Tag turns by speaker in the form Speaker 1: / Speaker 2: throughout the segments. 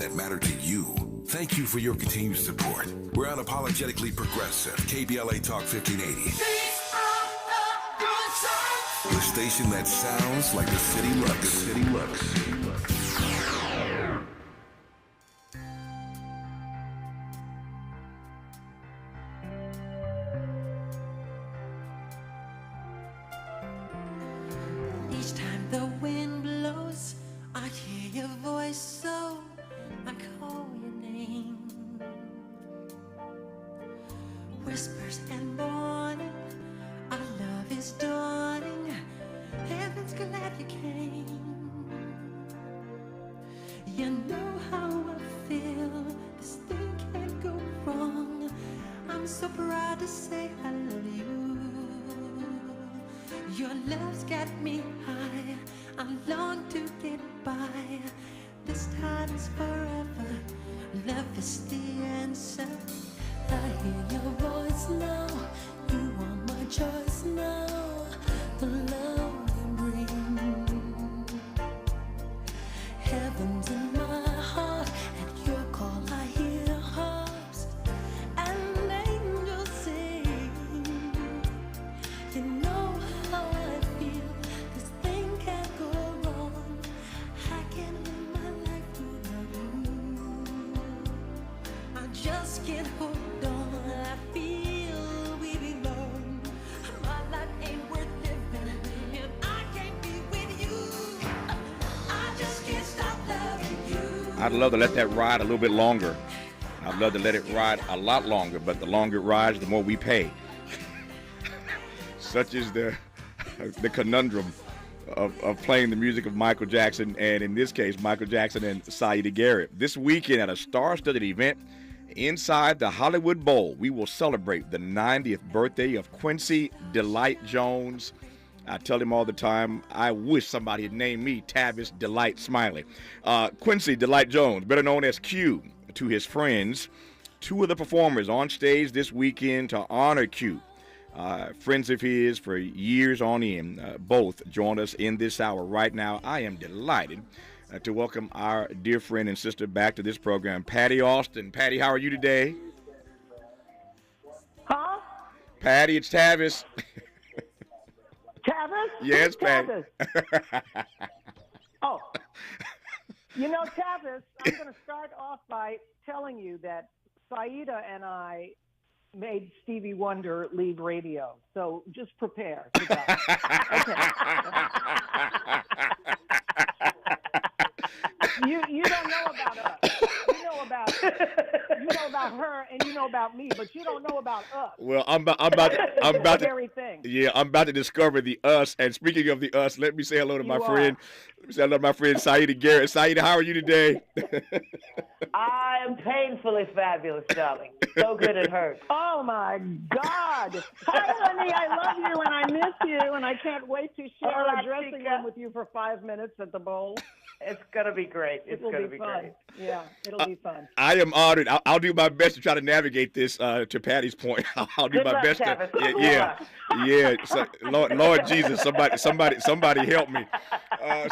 Speaker 1: that matter to you. Thank you for your continued support. We're unapologetically progressive. KBLA Talk 1580. The station that sounds like the city looks. The city looks.
Speaker 2: Each time the wind blows, I hear your voice, so I call your name. Whispers and morning, our love is dawning. Heaven's glad you came. You know how I feel. This thing can't go wrong. I'm so proud to say I love you. Your love's got me high. I long to get by. This time is forever. Love is the answer. I hear your voice now. You are my choice now. The love you bring. Heaven's in my heart. At your call I hear harps and angels sing. You know how I feel. This thing can't go wrong. I can live my life without you. I just can't hold on. I feel we belong. My life ain't worth living if I can't be with you. I just can't stop loving you.
Speaker 3: I'd love to let that ride a little bit longer. I'd love to let it ride a lot longer, but the longer it rides, the more we pay. Such is the conundrum of playing the music of Michael Jackson, and in this case, Michael Jackson and Siedah Garrett. This weekend at a star-studded event inside the Hollywood Bowl, we will celebrate the 90th birthday of Quincy Delight Jones. I tell him all the time, I wish somebody had named me Tavis Delight Smiley. Quincy Delight Jones, better known as Q to his friends. Two of the performers on stage this weekend to honor Q. Friends of his for years on end, both join us in this hour right now. I am delighted to welcome our dear friend and sister back to this program, Patti Austin. Patti, how are you today?
Speaker 4: Huh?
Speaker 3: Patti, it's Tavis.
Speaker 4: Tavis?
Speaker 3: Yes, Patti.
Speaker 4: Tavis. Oh. You know, Tavis, I'm going to start off by telling you that Siedah and I made Stevie Wonder leave radio. So just prepare for that. Okay. You don't know about us. You know about her, and you know about me, but you don't know about us.
Speaker 3: Well, I'm about to discover the us. And speaking of the us, let me say hello to my friend. Let me say hello to my friend Siedah Garrett. Siedah, how are you today?
Speaker 5: I am painfully fabulous, darling. So good it hurts.
Speaker 4: Oh my God! Hi, honey. I love you and I miss you, and I can't wait to share a dressing room with you for 5 minutes at the bowl.
Speaker 5: It's gonna be great. It's gonna be
Speaker 4: fun.
Speaker 5: great.
Speaker 4: Yeah, it'll be fun.
Speaker 3: I am honored. I'll do my best to try to navigate this. To Patti's point, I'll do my best. Yeah. So, Lord Jesus, somebody help me.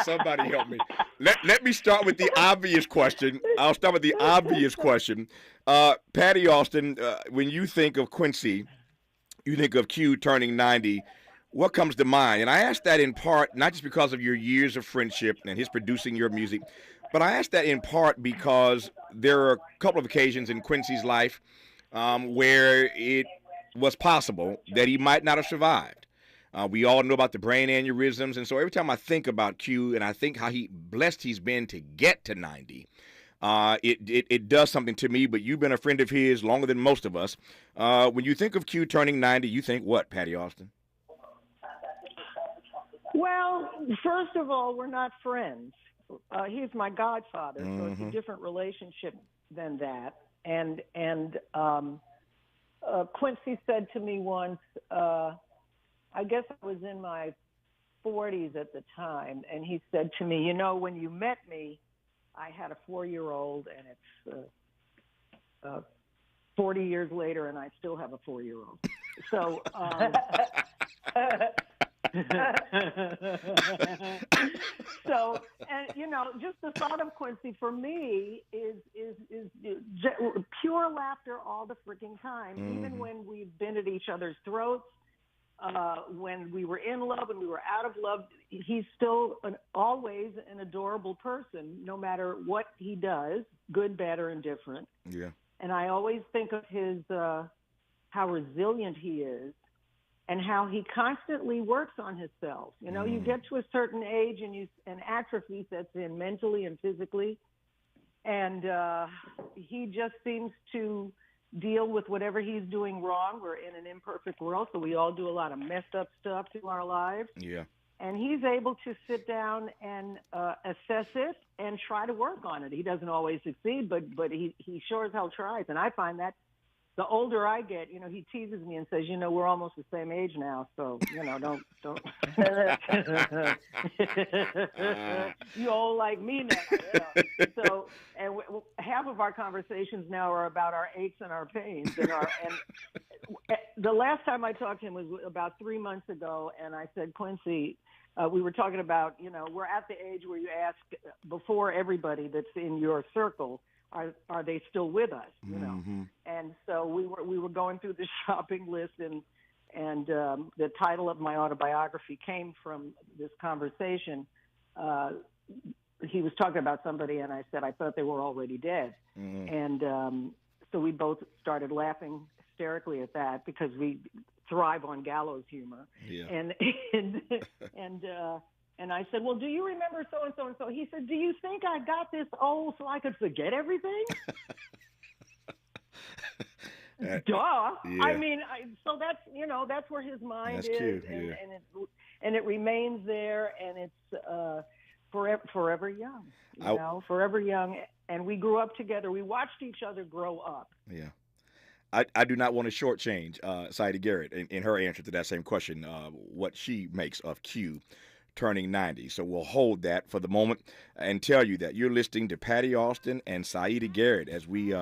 Speaker 3: Somebody help me. Let me start with the obvious question. I'll start with the obvious question. Patti Austin, when you think of Quincy, you think of Q turning 90. What comes to mind? And I ask that in part, not just because of your years of friendship and his producing your music, but I ask that in part because there are a couple of occasions in Quincy's life where it was possible that he might not have survived. We all know about the brain aneurysms, and so every time I think about Q and I think how blessed he's been to get to 90, it does something to me. But you've been a friend of his longer than most of us. When you think of Q turning 90, you think what, Patti Austin?
Speaker 4: Well, first of all, we're not friends. He's my godfather, so it's a different relationship than that. And Quincy said to me once, I guess I was in my 40s at the time, and he said to me, you know, when you met me, I had a 4-year-old, and it's 40 years later, and I still have a 4-year-old. So, so, and you know, just the thought of Quincy for me is laughter all the freaking time, even when we've been at each other's throats. When we were in love, when we were out of love, he's still always an adorable person, no matter what he does, good, bad, or indifferent.
Speaker 3: Yeah. And
Speaker 4: I always think of his how resilient he is, and how he constantly works on himself. You know, you get to a certain age and atrophy sets in mentally and physically, and he just seems to deal with whatever he's doing wrong. We're in an imperfect world, so we all do a lot of messed up stuff through our lives.
Speaker 3: Yeah.
Speaker 4: And he's able to sit down and assess it and try to work on it. He doesn't always succeed, but he sure as hell tries. And I find that the older I get, you know, he teases me and says, you know, we're almost the same age now, so, you know, don't. You old like me now. You know? So, and half of our conversations now are about our aches and our pains. And the last time I talked to him was about 3 months ago, and I said, Quincy, we were talking about, you know, we're at the age where you ask before everybody that's in your circle, are they still with us? You know, and so we were going through the shopping list, and the title of my autobiography came from this conversation. He was talking about somebody, and I said I thought they were already dead, and so we both started laughing hysterically at that because we thrive on gallows humor, And I said, well, do you remember so-and-so and so? He said, do you think I got this old so I could forget everything? Duh. Yeah. I mean, so that's, you know, that's where his mind is.
Speaker 3: Cute.
Speaker 4: And it remains there, and it's forever young, you know, forever young. And we grew up together. We watched each other grow up.
Speaker 3: Yeah. I do not want to shortchange Siedah Garrett in her answer to that same question, what she makes of Q turning 90. So we'll hold that for the moment and tell you that you're listening to Patti Austin and Siedah Garrett as we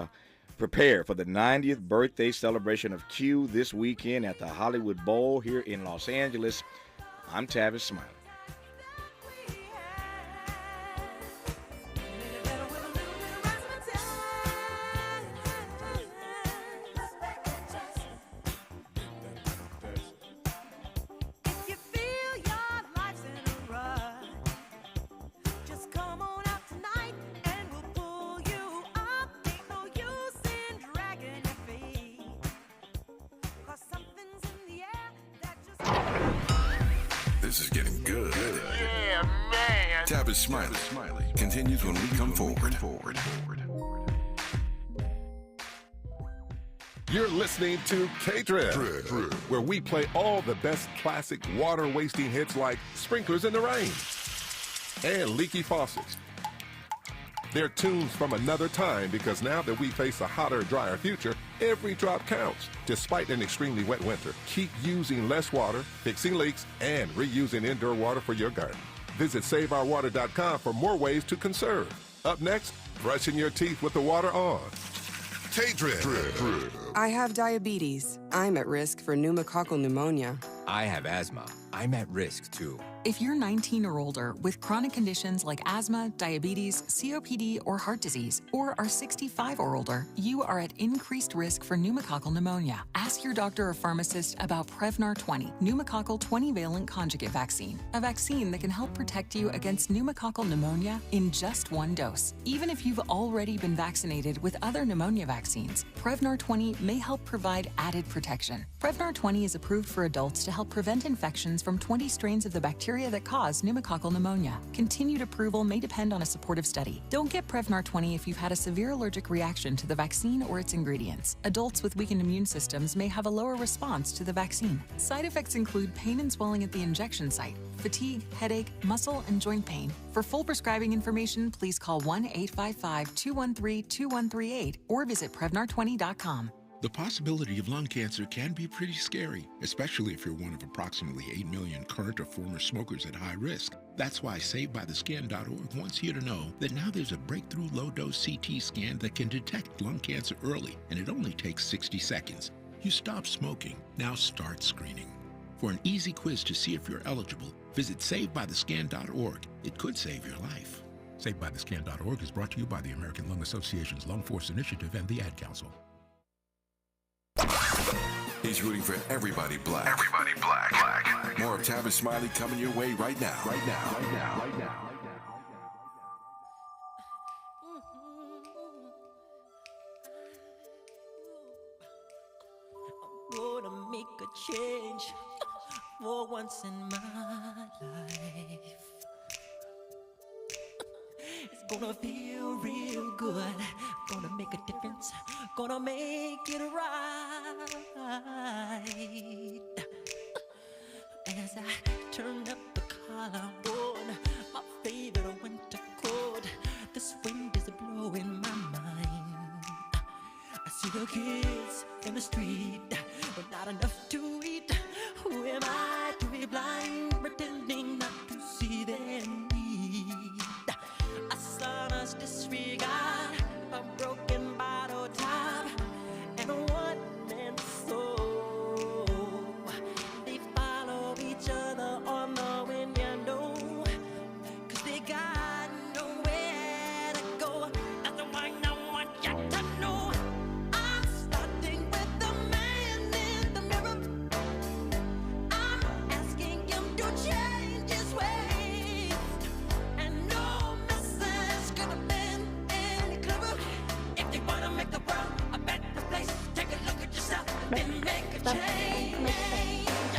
Speaker 3: prepare for the 90th birthday celebration of Q this weekend at the Hollywood Bowl here in Los Angeles. I'm Tavis Smiley.
Speaker 1: This is getting good. Yeah, man. Tavis Smiley continues when we come forward.
Speaker 6: You're listening to K-Drip, where we play all the best classic water-wasting hits like Sprinklers in the Rain and Leaky Faucets. They're tunes from another time because now that we face a hotter, drier future, every drop counts. Despite an extremely wet winter, keep using less water, fixing leaks, and reusing indoor water for your garden. Visit SaveOurWater.com for more ways to conserve. Up next, brushing your teeth with the water on. K-Drip.
Speaker 7: I have diabetes. I'm at risk for pneumococcal pneumonia.
Speaker 8: I have asthma. I'm at risk too.
Speaker 9: If you're 19 or older with chronic conditions like asthma, diabetes, COPD, or heart disease, or are 65 or older, you are at increased risk for pneumococcal pneumonia. Ask your doctor or pharmacist about Prevnar 20, pneumococcal 20-valent conjugate vaccine, a vaccine that can help protect you against pneumococcal pneumonia in just one dose. Even if you've already been vaccinated with other pneumonia vaccines, Prevnar 20 may help provide added protection. Prevnar 20 is approved for adults to help prevent infections from 20 strains of the bacteria that cause pneumococcal pneumonia. Continued approval may depend on a supportive study. Don't get Prevnar 20 if you've had a severe allergic reaction to the vaccine or its ingredients. Adults with weakened immune systems may have a lower response to the vaccine. Side effects include pain and swelling at the injection site, fatigue, headache, muscle, and joint pain. For full prescribing information, please call 1-855-213-2138 or visit Prevnar20.com.
Speaker 10: The possibility of lung cancer can be pretty scary, especially if you're one of approximately 8 million current or former smokers at high risk. That's why SaveByTheScan.org wants you to know that now there's a breakthrough low-dose CT scan that can detect lung cancer early, and it only takes 60 seconds. You stop smoking, now start screening. For an easy quiz to see if you're eligible, visit SaveByTheScan.org. It could save your life. SaveByTheScan.org is brought to you by the American Lung Association's Lung Force Initiative and the Ad Council.
Speaker 1: He's rooting for everybody black. Everybody black. Black. More of Tavis Smiley coming your way right now. Right now. Right now. Right now.
Speaker 2: Gonna make a change for once in my life. It's gonna feel real good. Gonna make a difference. Gonna make it right. As I turn up the collar on my favorite winter coat, this wind is blowing my mind. I see the kids in the street, but not enough to eat. Who am I to be blind, pretending not to see their need? A sonorous disregard, a broken bottle top, and a one-man soul. They follow each other on the window, 'cause they got nowhere to go. That's the one I want you to know. I'm starting with the man in the mirror. I'm asking him to change his ways, and no message could have been any clearer. If you wanna make the world a better place, take a look at yourself and make a change.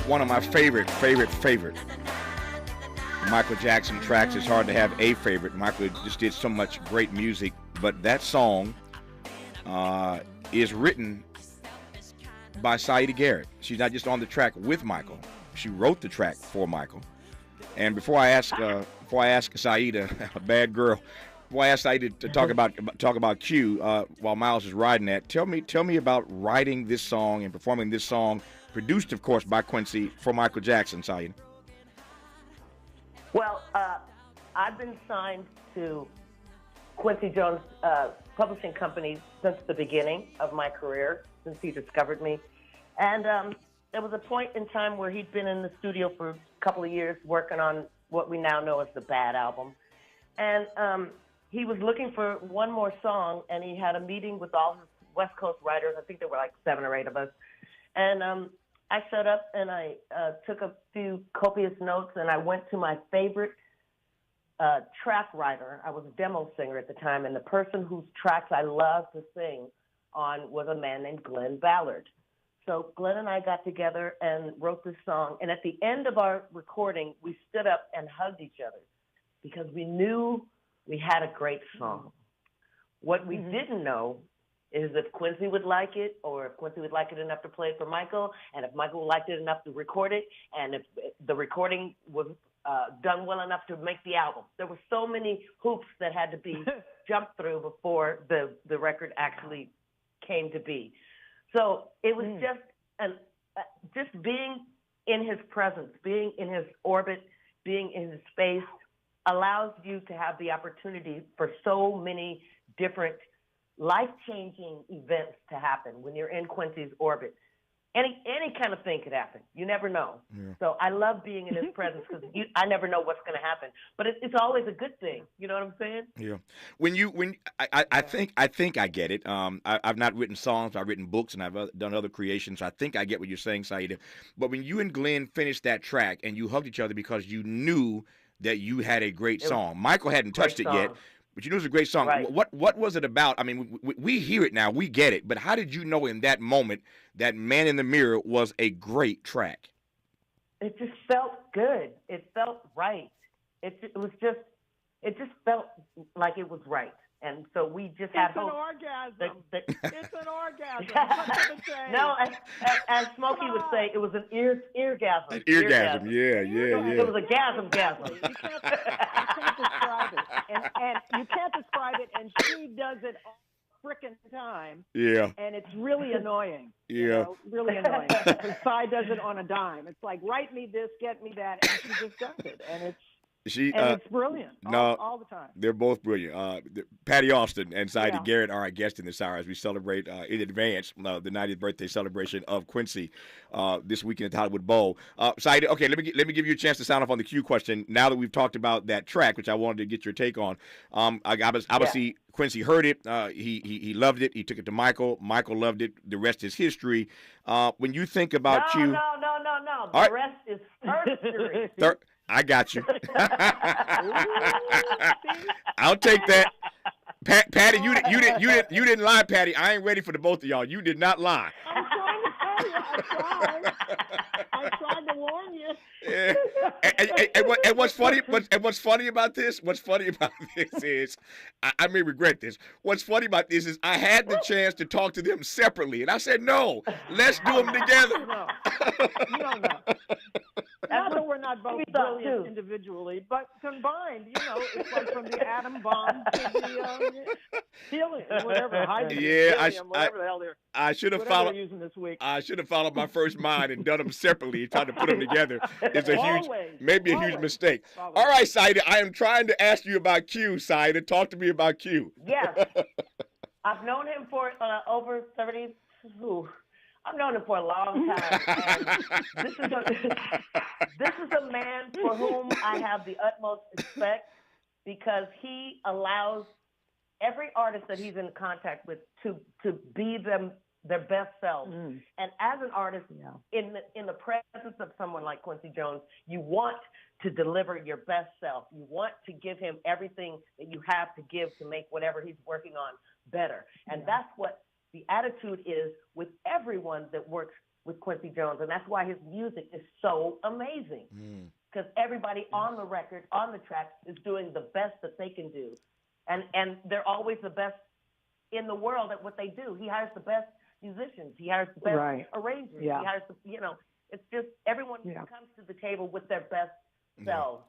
Speaker 3: One of my favorite Michael Jackson tracks. It's hard to have a favorite. Michael just did so much great music, but that song is written by Siedah Garrett. She's not just on the track with Michael. She wrote the track for Michael. And before I ask Siedah, a bad girl, before I ask Siedah to talk about Q while Miles is riding that, tell me about writing this song and performing this song, produced of course by Quincy, for Michael Jackson. Siedah.
Speaker 5: Well, I've been signed to Quincy Jones publishing company since the beginning of my career, since he discovered me. And there was a point in time where he'd been in the studio for a couple of years working on what we now know as the Bad album. And he was looking for one more song, and he had a meeting with all his West Coast writers. I think there were like 7 or 8 of us. And I showed up, and I took a few copious notes, and I went to my favorite track writer. I was a demo singer at the time, and the person whose tracks I loved to sing on was a man named Glenn Ballard. So Glenn and I got together and wrote this song, and at the end of our recording, we stood up and hugged each other because we knew we had a great song. What we didn't know is if Quincy would like it, or if Quincy would like it enough to play it for Michael, and if Michael liked it enough to record it, and if the recording was done well enough to make the album. There were so many hoops that had to be jumped through before the record actually came to be. So it was just being in his presence, being in his orbit, being in his space allows you to have the opportunity for so many different life-changing events to happen when you're in Quincy's orbit. Any kind of thing could happen. You never know. Yeah. So I love being in his presence because I never know what's going to happen. But it's always a good thing. You know what I'm saying?
Speaker 3: Yeah. I think I get it. I've not written songs. I've written books, and I've done other creations. So I think I get what you're saying, Siedah. But when you and Glenn finished that track and you hugged each other because you knew that you had a great song. Michael hadn't touched it yet. But you knew it was a great song. Right. What was it about? I mean, we hear it now. We get it. But how did you know in that moment that Man in the Mirror was a great track?
Speaker 5: It just felt good. It felt right. It just felt like it was right. And so we just had hope.
Speaker 4: It's an orgasm.
Speaker 5: No, as Smokey would say, it was an eargasm.
Speaker 3: An eargasm, yeah.
Speaker 5: It was a gasm.
Speaker 4: You can't describe it. And you can't describe it, and she does it all frickin' time.
Speaker 3: Yeah.
Speaker 4: And it's really annoying.
Speaker 3: Yeah.
Speaker 4: You know, really annoying. Her side does it on a dime. It's like, write me this, get me that, and she just does it. And
Speaker 3: She
Speaker 4: and it's brilliant. All the time.
Speaker 3: They're both brilliant. Patti Austin and Siedah Garrett are our guests in this hour as we celebrate in advance the 90th birthday celebration of Quincy this weekend at the Hollywood Bowl. Siedah, okay, let me give you a chance to sound off on the Q question. Now that we've talked about that track, which I wanted to get your take on, obviously Quincy heard it. He loved it. He took it to Michael. Michael loved it. The rest is history. When you think about Q,
Speaker 5: no. The rest is history.
Speaker 3: I got you. I'll take that. Patti, you didn't lie, Patti. I ain't ready for the both of y'all. You did not lie.
Speaker 4: I'm trying to tell you. I tried to warn you.
Speaker 3: Yeah. And what's funny about this? What's funny about this is, I may regret this. What's funny about this is I had the chance to talk to them separately, and I said, no, let's do them together.
Speaker 4: No. Not that we're not both brilliant individually, but combined, it's like from the atom bomb to the helium, whatever, hydrogen, helium, whatever the hell they're.
Speaker 3: I should have followed
Speaker 4: using this week.
Speaker 3: I should have followed my first mind and done them separately and tried to put them together. It's a huge mistake.
Speaker 4: Always.
Speaker 3: All right, Siedah, I am trying to ask you about Q, Siedah. Talk to me about Q.
Speaker 5: Yes. I've known him for over 30. I've known him for a long time. And this is a man for whom I have the utmost respect because he allows every artist that he's in contact with to be their best selves. And as an artist, in the presence of someone like Quincy Jones, you want to deliver your best self. You want to give him everything that you have to give to make whatever he's working on better. And that's what the attitude is with everyone that works with Quincy Jones. And that's why his music is so amazing. Because everybody on the record, on the track, is doing the best that they can do. And they're always the best in the world at what they do. He hires the best musicians. He hires the best arrangers.
Speaker 4: Yeah.
Speaker 5: He hires it's just everyone comes to the table with their best selves.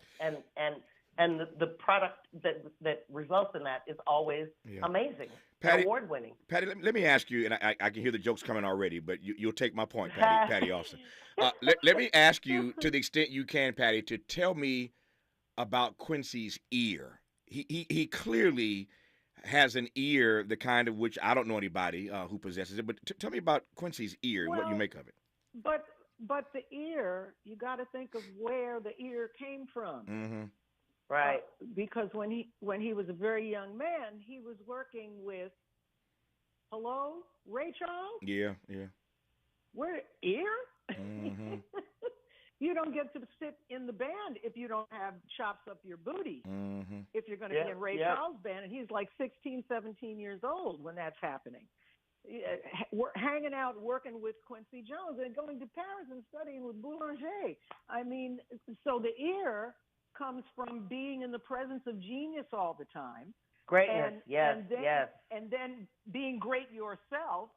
Speaker 5: And the product that results in that is always amazing.
Speaker 3: Patti,
Speaker 5: award-winning.
Speaker 3: Patti, let me ask you, and I can hear the jokes coming already, but you'll take my point, Patti Austin. Let me ask you, to the extent you can, Patti, to tell me about Quincy's ear. He clearly has an ear, the kind of which I don't know anybody who possesses it, but tell me about Quincy's ear and what you make of it.
Speaker 4: But the ear, you got to think of where the ear came from.
Speaker 3: Mm-hmm.
Speaker 5: Right.
Speaker 4: Because when he was a very young man, he was working with, Ray Charles?
Speaker 3: Yeah.
Speaker 4: Where, ear?
Speaker 3: Mm-hmm.
Speaker 4: You don't get to sit in the band if you don't have chops up your booty.
Speaker 3: Mm-hmm.
Speaker 4: If you're going to be in Ray Charles' band, and he's like 16, 17 years old when that's happening. We're hanging out working with Quincy Jones and going to Paris and studying with Boulanger. I mean, so the ear comes from being in the presence of genius all the time.
Speaker 5: Greatness,
Speaker 4: and then being great yourself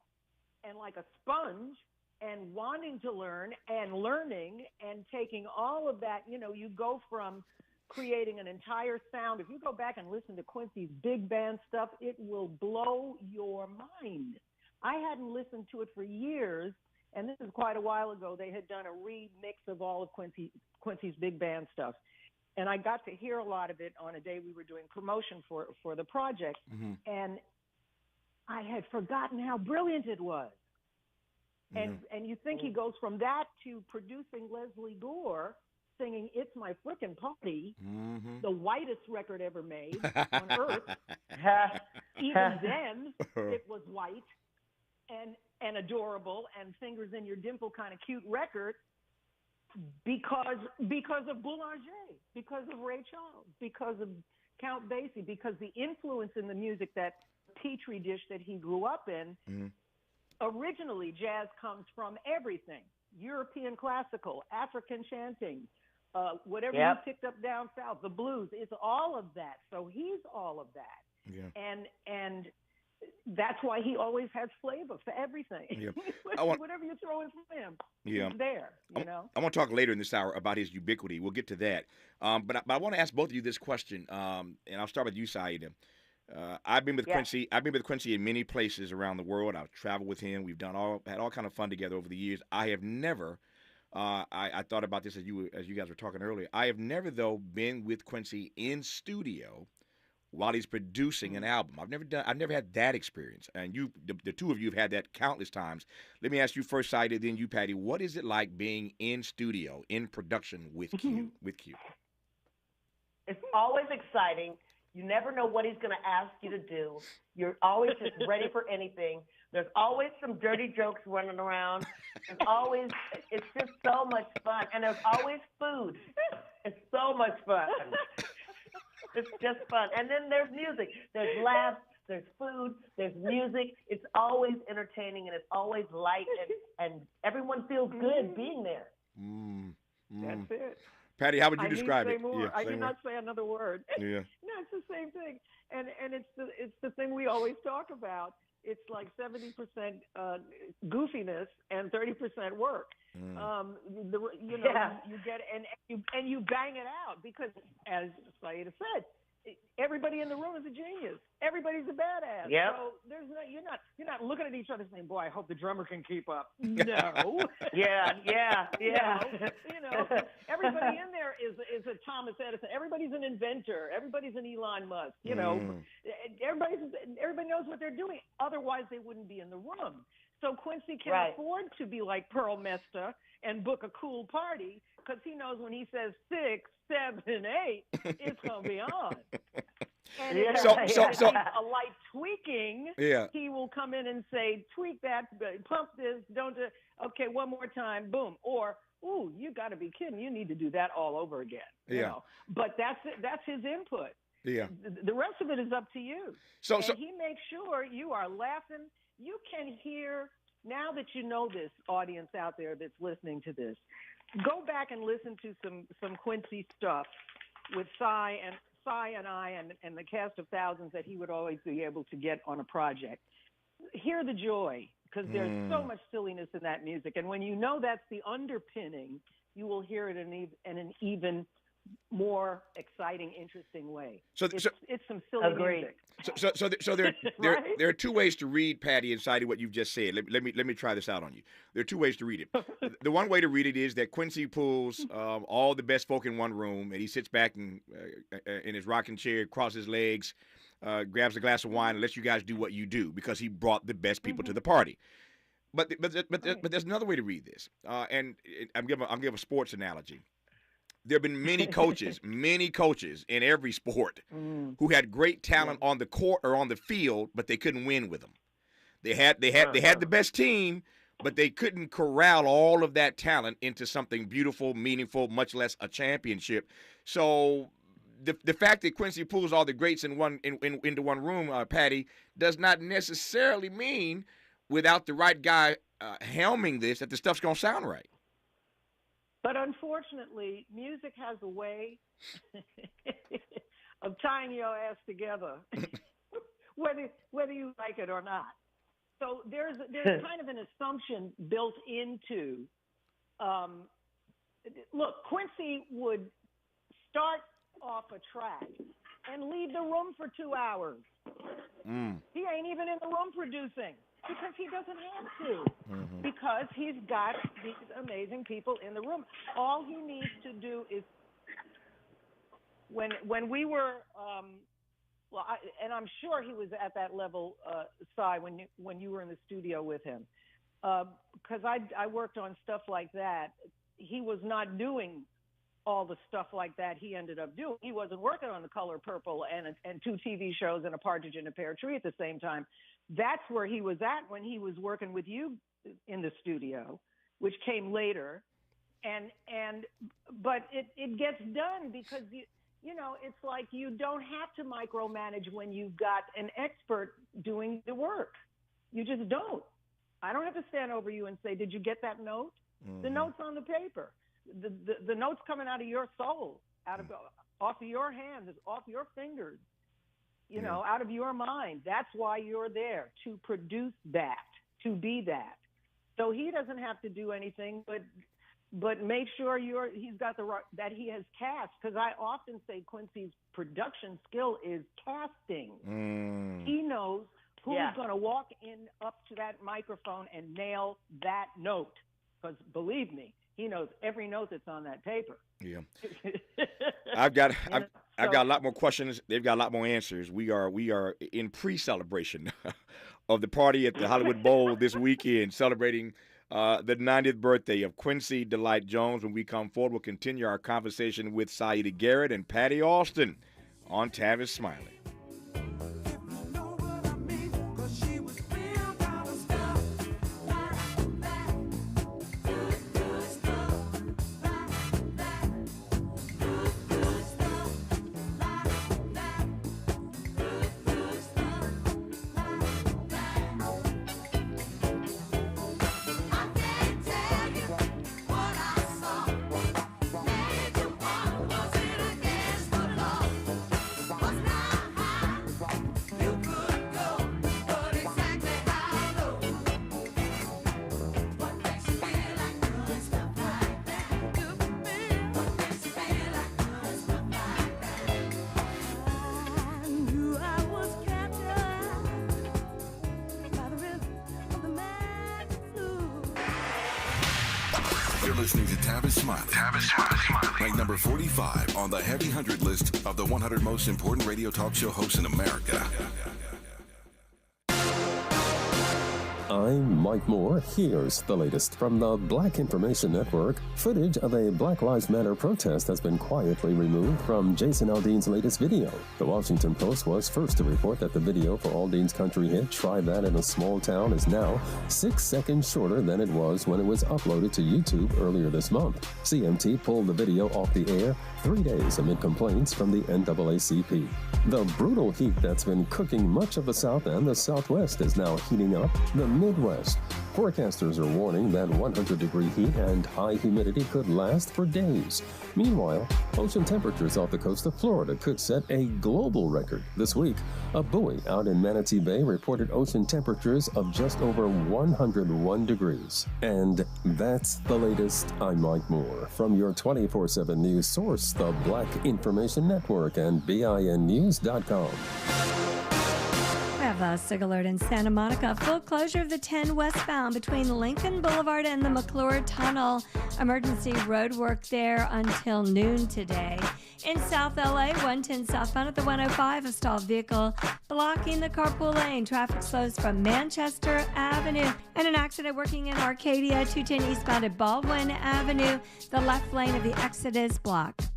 Speaker 4: and like a sponge and wanting to learn and learning and taking all of that, you go from creating an entire sound. If you go back and listen to Quincy's big band stuff, it will blow your mind. I hadn't listened to it for years, and this is quite a while ago. They had done a remix of all of Quincy's big band stuff. And I got to hear a lot of it on a day we were doing promotion for the project. Mm-hmm. And I had forgotten how brilliant it was. And you think he goes from that to producing Leslie Gore singing It's My Frickin' Party, the whitest record ever made on earth. Even then, it was white and adorable and fingers in your dimple kind of cute record. Because of Boulanger, because of Ray Charles, because of Count Basie, because the influence in the music, that petri dish that he grew up in, originally jazz comes from everything. European classical, African chanting, whatever you picked up down south, the blues, it's all of that. So he's all of that. Yeah. And that's why he always has flavor for everything. Yeah. Whatever you throw in front of him, he's there, I want
Speaker 3: to talk later in this hour about his ubiquity. We'll get to that. But I want to ask both of you this question, and I'll start with you, Siedah. I've been with Quincy. I've been with Quincy in many places around the world. I've traveled with him. We've had all kind of fun together over the years. I have never I thought about this as you guys were talking earlier. I have never though been with Quincy in studio while he's producing an album. I've never had that experience. And the two of you have had that countless times. Let me ask you first, Siedah, then you, Patti. What is it like being in studio, in production with Q?
Speaker 5: It's always exciting. You never know what he's going to ask you to do. You're always just ready for anything. There's always some dirty jokes running around. It's just so much fun. And there's always food. It's so much fun. It's just fun. And then there's music. There's laughs. There's food. There's music. It's always entertaining, and it's always light, and everyone feels good being there.
Speaker 4: That's it.
Speaker 3: Patti, how would you describe it?
Speaker 4: More. I did not say another word.
Speaker 3: Yeah.
Speaker 4: No, it's the same thing. And it's the thing we always talk about. It's like 70% goofiness and 30% work. You get and you bang it out because, as Siedah said, everybody in the room is a genius. Everybody's a badass.
Speaker 5: Yep.
Speaker 4: So you're not looking at each other saying, "Boy, I hope the drummer can keep up." No.
Speaker 5: Yeah.
Speaker 4: Everybody in there is a Thomas Edison. Everybody's an inventor. Everybody's an Elon Musk. Everybody knows what they're doing. Otherwise, they wouldn't be in the room. So Quincy can afford to be like Pearl Mesta and book a cool party because he knows when he says 6, 7, 8, it's gonna be on. And if a light tweaking, he will come in and say, tweak that, pump this, don't do. Okay, one more time, boom. Or, ooh, you got to be kidding. You need to do that all over again. You know? But that's his input.
Speaker 3: Yeah.
Speaker 4: The rest of it is up to you. So he makes sure you are laughing. You can hear, now that you know this, audience out there that's listening to this, go back and listen to some Quincy stuff with Cy and I and the cast of thousands that he would always be able to get on a project. Hear the joy, because there's so much silliness in that music. And when you know that's the underpinning, you will hear it in an even more exciting, interesting way. It's some silly music.
Speaker 3: So there are two ways to read, Patti and Siedah, what you've just said. Let me try this out on you. There are two ways to read it. The one way to read it is that Quincy pulls all the best folk in one room, and he sits back and in his rocking chair, crosses his legs, grabs a glass of wine, and lets you guys do what you do because he brought the best people to the party. But there's another way to read this, and I'm giving a sports analogy. There have been many coaches in every sport who had great talent on the court or on the field, but they couldn't win with them. They had the best team, but they couldn't corral all of that talent into something beautiful, meaningful, much less a championship. So the fact that Quincy pulls all the greats into one room, Patti, does not necessarily mean without the right guy helming this that the stuff's gonna sound right.
Speaker 4: But unfortunately, music has a way of tying your ass together, whether you like it or not. So there's kind of an assumption built into. Look, Quincy would start off a track and leave the room for 2 hours. He ain't even in the room producing. Because he doesn't have to. Because he's got these amazing people in the room. All he needs to do is, when we were, and I'm sure he was at that level, Cy, when you were in the studio with him. Because I worked on stuff like that. He was not doing all the stuff like that he ended up doing. He wasn't working on The Color Purple and 2 TV shows and A Partridge in a Pear Tree at the same time. That's where he was at when he was working with you in the studio, which came later. But it gets done because you know, it's like you don't have to micromanage when you've got an expert doing the work. You just don't. I don't have to stand over you and say, "Did you get that note?" The note's on the paper. The note's coming out of your soul, off of your hands, off your fingers. You know, out of your mind. That's why you're there, to produce that, to be that. So he doesn't have to do anything, but make sure he's got the right, that he has cast. Because I often say Quincy's production skill is casting. He knows who's going to walk in up to that microphone and nail that note. Because believe me, he knows every note that's on that paper.
Speaker 3: Yeah. I've got a lot more questions. They've got a lot more answers. We are in pre-celebration of the party at the Hollywood Bowl this weekend, celebrating the 90th birthday of Quincy Delight Jones. When we come forward, we'll continue our conversation with Siedah Garrett and Patti Austin on Tavis Smiley.
Speaker 1: You're listening to Tavis Smiley. Ranked number 45 on the Heavy 100 list of the 100 most important radio talk show hosts in America.
Speaker 11: I'm Mike Moore. Here's the latest from the Black Information Network. Footage of a Black Lives Matter protest has been quietly removed from Jason Aldean's latest video. The Washington Post was first to report that the video for Aldean's country hit Try That in a Small Town is now 6 seconds shorter than it was when it was uploaded to YouTube earlier this month. CMT pulled the video off the air 3 days amid complaints from the NAACP. The brutal heat that's been cooking much of the South and the Southwest is now heating up the Midwest. Forecasters are warning that 100-degree heat and high humidity could last for days. Meanwhile, ocean temperatures off the coast of Florida could set a global record. This week, a buoy out in Manatee Bay reported ocean temperatures of just over 101 degrees. And that's the latest. I'm Mike Moore from your 24/7 news source, the Black Information Network and BINnews.com.
Speaker 12: We have a SIG alert in Santa Monica. Full closure of the 10 westbound between Lincoln Boulevard and the McClure Tunnel. Emergency road work there until noon today. In South LA, 110 southbound at the 105, a stalled vehicle blocking the carpool lane. Traffic slows from Manchester Avenue. And an accident working in Arcadia, 210 eastbound at Baldwin Avenue. The left lane of the exit is blocked.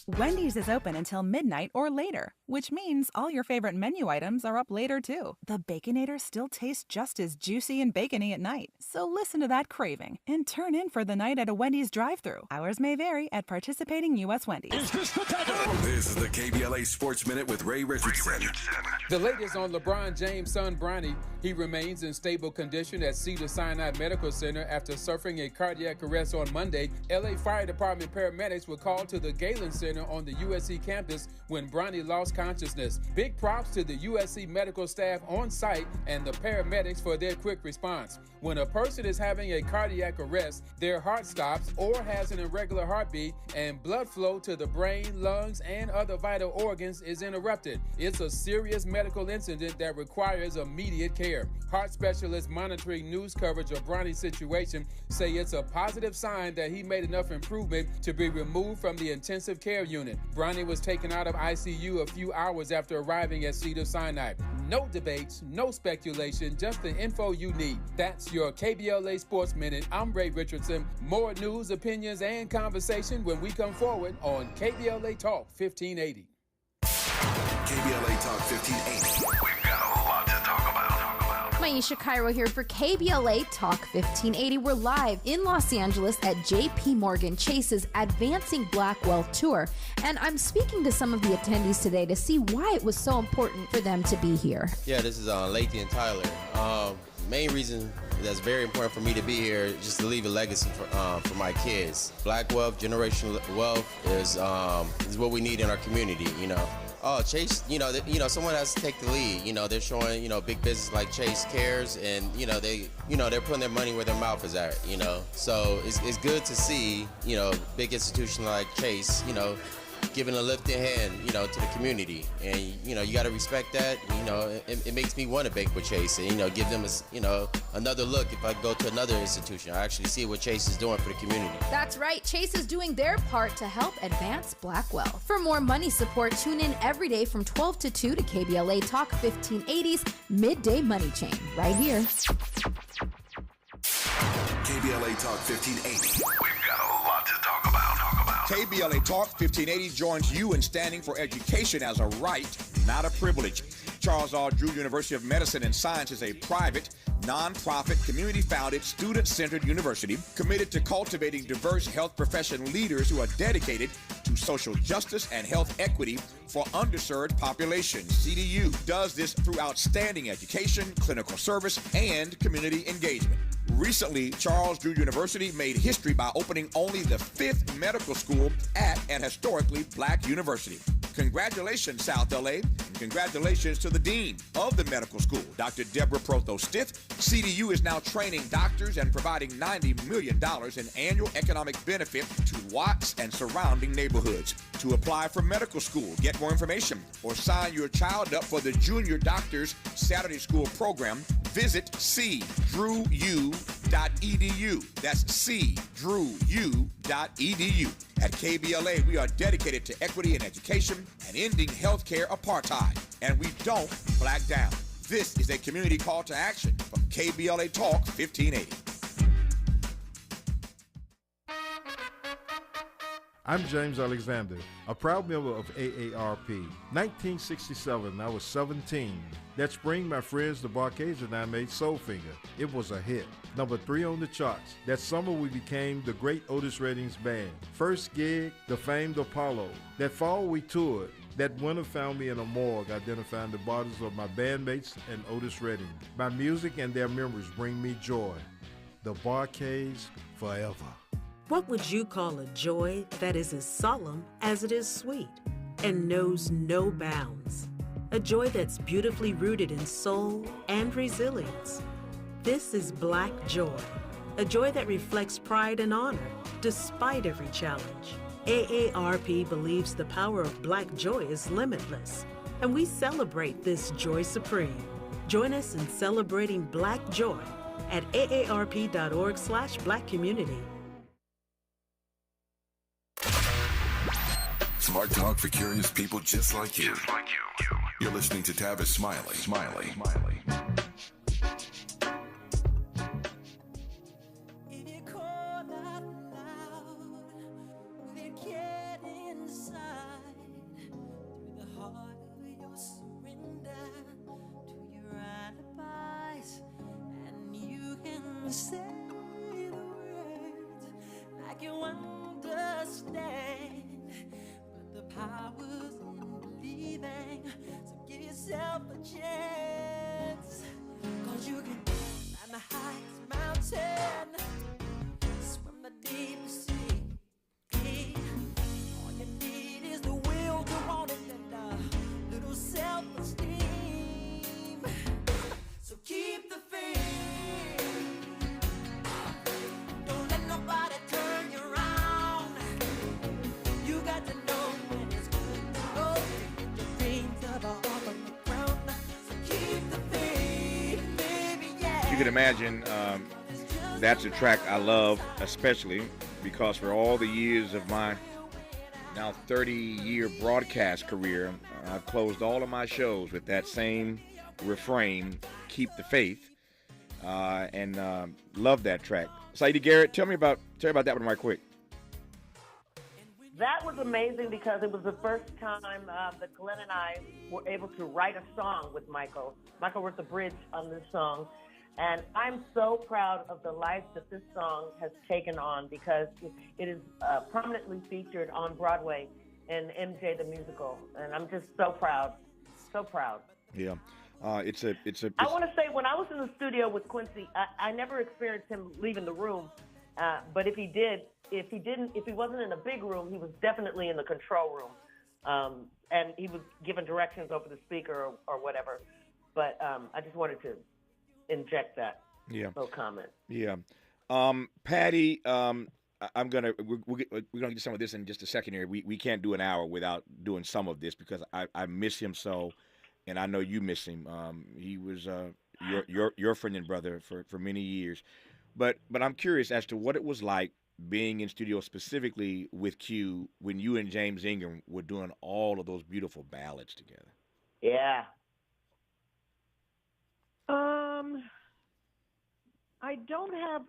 Speaker 13: Wendy's is open until midnight or later, which means all your favorite menu items are up later too. The Baconator still tastes just as juicy and bacony at night. So listen to that craving and turn in for the night at a Wendy's drive-thru. Hours may vary at participating U.S. Wendy's.
Speaker 1: This is the KBLA Sports Minute with Ray Richardson.
Speaker 14: The latest on LeBron James' son, Bronny. He remains in stable condition at Cedar Sinai Medical Center after suffering a cardiac arrest on Monday. LA Fire Department paramedics were called to the Galen Center on the USC campus when Bronny lost consciousness. Big props to the USC medical staff on site and the paramedics for their quick response. When a person is having a cardiac arrest, their heart stops or has an irregular heartbeat and blood flow to the brain, lungs, and other vital organs is interrupted. It's a serious medical incident that requires immediate care. Heart specialists monitoring news coverage of Bronny's situation say it's a positive sign that he made enough improvement to be removed from the intensive care unit. Bronny was taken out of ICU a few hours after arriving at Cedar Sinai. No debates, no speculation, just the info you need. That's your KBLA Sports Minute. I'm Ray Richardson. More news, opinions, and conversation when we come forward on KBLA Talk 1580.
Speaker 1: KBLA Talk 1580. We've got a lot to talk about.
Speaker 15: Maisha Cairo here for KBLA Talk 1580. We're live in Los Angeles at JP Morgan Chase's Advancing Black Wealth Tour. And I'm speaking to some of the attendees today to see why it was so important for them to be here.
Speaker 16: Yeah, this is Lathan and Tyler. Main reason that's very important for me to be here is just to leave a legacy for my kids. Black wealth, generational wealth is what we need in our community, you know. Oh, Chase, someone has to take the lead. They're showing, big business like Chase cares, and they're putting their money where their mouth is at. So it's good to see, big institution like Chase, giving a lifting hand, to the community. And, you got to respect that. It makes me want to bank with Chase and, give them, another look if I go to another institution. I actually see what Chase is doing for the community.
Speaker 15: That's right. Chase is doing their part to help advance Black wealth. For more money support, tune in every day from 12 to 2 to KBLA Talk 1580's Midday Money Chain, right here.
Speaker 1: KBLA Talk 1580. We've got a lot to talk about.
Speaker 17: KBLA Talk 1580 joins you in standing for education as a right, not a privilege. Charles R. Drew University of Medicine and Science is a private, non-profit, community-founded, student-centered university committed to cultivating diverse health profession leaders who are dedicated to social justice and health equity for underserved populations. CDU does this through outstanding education, clinical service, and community engagement. Recently, Charles Drew University made history by opening only the 5th medical school at an historically Black university. Congratulations, South LA, and congratulations to the dean of the medical school, Dr. Deborah Protho-Stith. CDU is now training doctors and providing $90 million in annual economic benefit to Watts and surrounding neighborhoods. To apply for medical school, get more information, or sign your child up for the Junior Doctors Saturday School program, visit cdrewu.edu. That's cdrewu.edu. At KBLA, we are dedicated to equity in education and ending healthcare apartheid, and we don't black down. This is a community call to action from KBLA Talk 1580.
Speaker 18: I'm James Alexander, a proud member of AARP. 1967, I was 17. That spring, my friends, the Barcades, and I made Soulfinger. It was a hit. Number 3 on the charts. That summer, we became the great Otis Redding's band. First gig, the famed Apollo. That fall, we toured. That winter found me in a morgue identifying the bodies of my bandmates and Otis Redding. My music and their memories bring me joy. The Barcades forever.
Speaker 19: What would you call a joy that is as solemn as it is sweet and knows no bounds? A joy that's beautifully rooted in soul and resilience. This is Black Joy, a joy that reflects pride and honor despite every challenge. AARP believes the power of Black joy is limitless, and we celebrate this joy supreme. Join us in celebrating Black joy at aarp.org/blackcommunity.
Speaker 1: Smart talk for curious people just like you. You're listening to Tavis Smiley.
Speaker 2: Say the words like you understand, but the power's in believing, so give yourself a chance, 'cause you can climb the highest mountain, swim the deepest sea. All you need is the will to want it and a little self-esteem, so keep the faith.
Speaker 3: You can imagine that's a track I love, especially because for all the years of my now 30-year broadcast career, I've closed all of my shows with that same refrain, keep the faith, and love that track. Siedah Garrett, tell me about that one right quick.
Speaker 5: That was amazing because it was the first time that Glenn and I were able to write a song with Michael. Michael wrote the bridge on this song. And I'm so proud of the life that this song has taken on because it is prominently featured on Broadway in MJ the Musical. And I'm just so proud. So proud.
Speaker 3: Yeah. It's
Speaker 5: I want to say when I was in the studio with Quincy, I never experienced him leaving the room. But if he wasn't in a big room, he was definitely in the control room. And he was giving directions over the speaker or whatever. But I just wanted to inject that little comment.
Speaker 3: Yeah. Patti, we're gonna get some of this in just a second here. We can't do an hour without doing some of this because I miss him so, and I know you miss him. He was your friend and brother for many years, but I'm curious as to what it was like being in studio specifically with Q when you and James Ingram were doing all of those beautiful ballads together.
Speaker 5: Yeah.
Speaker 4: I don't have,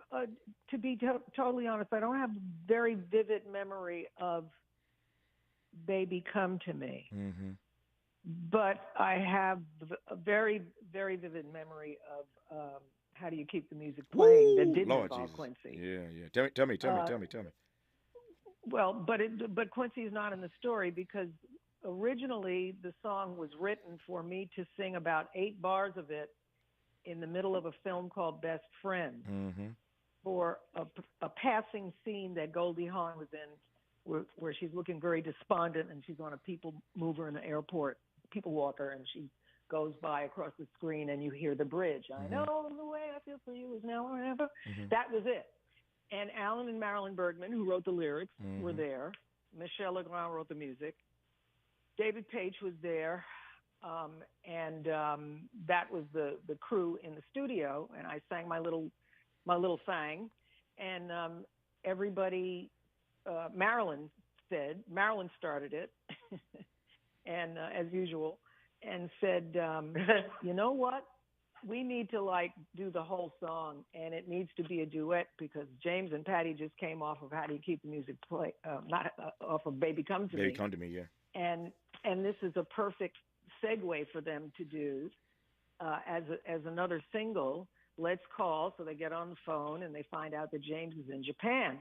Speaker 4: to be totally honest, I don't have a very vivid memory of Baby Come to Me.
Speaker 3: Mm-hmm.
Speaker 4: But I have a very, very vivid memory of How Do You Keep the Music Playing that didn't
Speaker 3: Lord
Speaker 4: involve
Speaker 3: Jesus.
Speaker 4: Quincy.
Speaker 3: Yeah. Tell me.
Speaker 4: Well, but Quincy's not in the story because originally the song was written for me to sing about 8 bars of it in the middle of a film called Best Friend
Speaker 3: Mm-hmm.
Speaker 4: for a passing scene that Goldie Hawn was in where she's looking very despondent and she's on a people mover in the airport, people walker, and she goes by across the screen and you hear the bridge. I know the way I feel for you is now or never.
Speaker 3: Mm-hmm.
Speaker 4: That was it. And Alan and Marilyn Bergman, who wrote the lyrics, were
Speaker 3: Mm-hmm.
Speaker 4: there. Michel Legrand wrote the music. David Page was there. And that was the crew in the studio, and I sang my little thing, and everybody, Marilyn started it, and as usual, and said, you know what, we need to do the whole song, and it needs to be a duet because James and Patti just came off of How Do You Keep the Music Play, not off of Baby Come to Me.
Speaker 3: Baby Come to Me, yeah.
Speaker 4: And this is a perfect segue for them to do as another single. Let's Call. So they get on the phone and they find out that James is in Japan,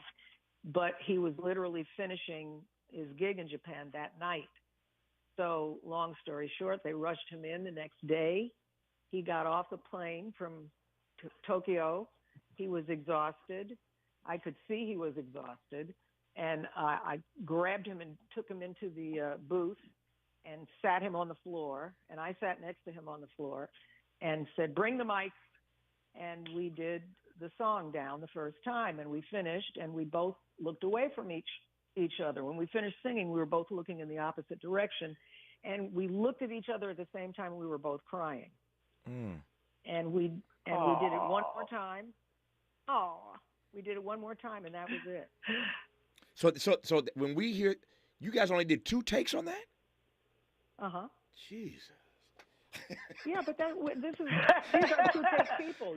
Speaker 4: but he was literally finishing his gig in Japan that night. So long story short, they rushed him in the next day. He got off the plane from Tokyo. He was exhausted. I could see he was exhausted, and I grabbed him and took him into the booth and sat him on the floor, and I sat next to him on the floor and said, bring the mic, and we did the song down the first time, and we finished, and we both looked away from each other. When we finished singing, we were both looking in the opposite direction, and we looked at each other at the same time, and we were both crying. And we did it one more time. We did it one more time, and that was it.
Speaker 3: So when we hear, you guys only did 2 takes on that?
Speaker 4: Uh-huh.
Speaker 3: Jesus.
Speaker 4: Yeah, but these are 2-take people.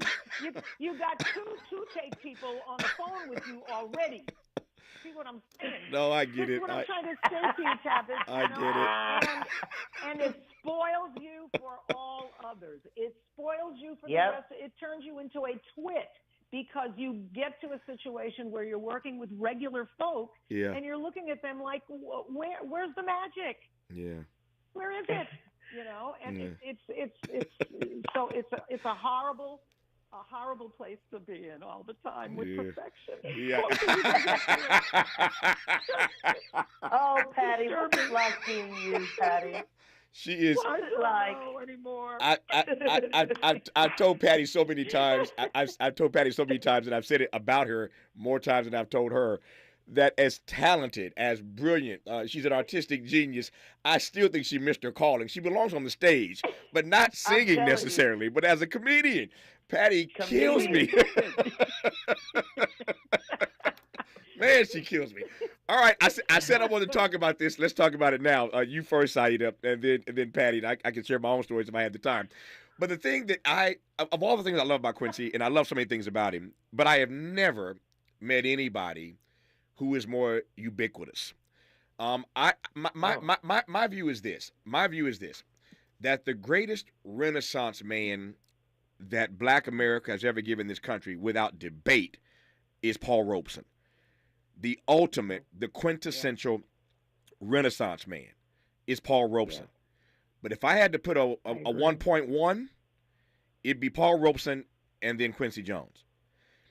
Speaker 4: You got two take people on the phone with you already. See what I'm saying?
Speaker 3: No, I get it.
Speaker 4: What I'm trying to say to you, Tavis.
Speaker 3: I get it.
Speaker 4: And it spoils you for all others. It spoils you for the rest. It turns you into a twit because you get to a situation where you're working with regular folk, and you're looking at them like, where's the magic?
Speaker 3: Yeah.
Speaker 4: Where is it? You know, and it's a horrible place to be in all the time with perfection.
Speaker 3: Yeah.
Speaker 5: Oh, Patti, what's it like being you, Patti?
Speaker 3: She is.
Speaker 4: I don't know anymore.
Speaker 3: I've told Patti so many times. I've told Patti so many times, and I've said it about her more times than I've told her, that as talented, as brilliant, she's an artistic genius. I still think she missed her calling. She belongs on the stage, but not singing necessarily. But as a comedian, Patti kills me. Man, she kills me. All right, I said I wanted to talk about this. Let's talk about it now. You first, Siedah, and then Patti. And I can share my own stories if I had the time. But the thing that of all the things I love about Quincy, and I love so many things about him, but I have never met anybody who is more ubiquitous. My view is this. My view is this, that the greatest Renaissance man that Black America has ever given this country, without debate, is Paul Robeson. The ultimate, the quintessential Renaissance man is Paul Robeson. Yeah. But if I had to put a 1.1, it'd be Paul Robeson and then Quincy Jones.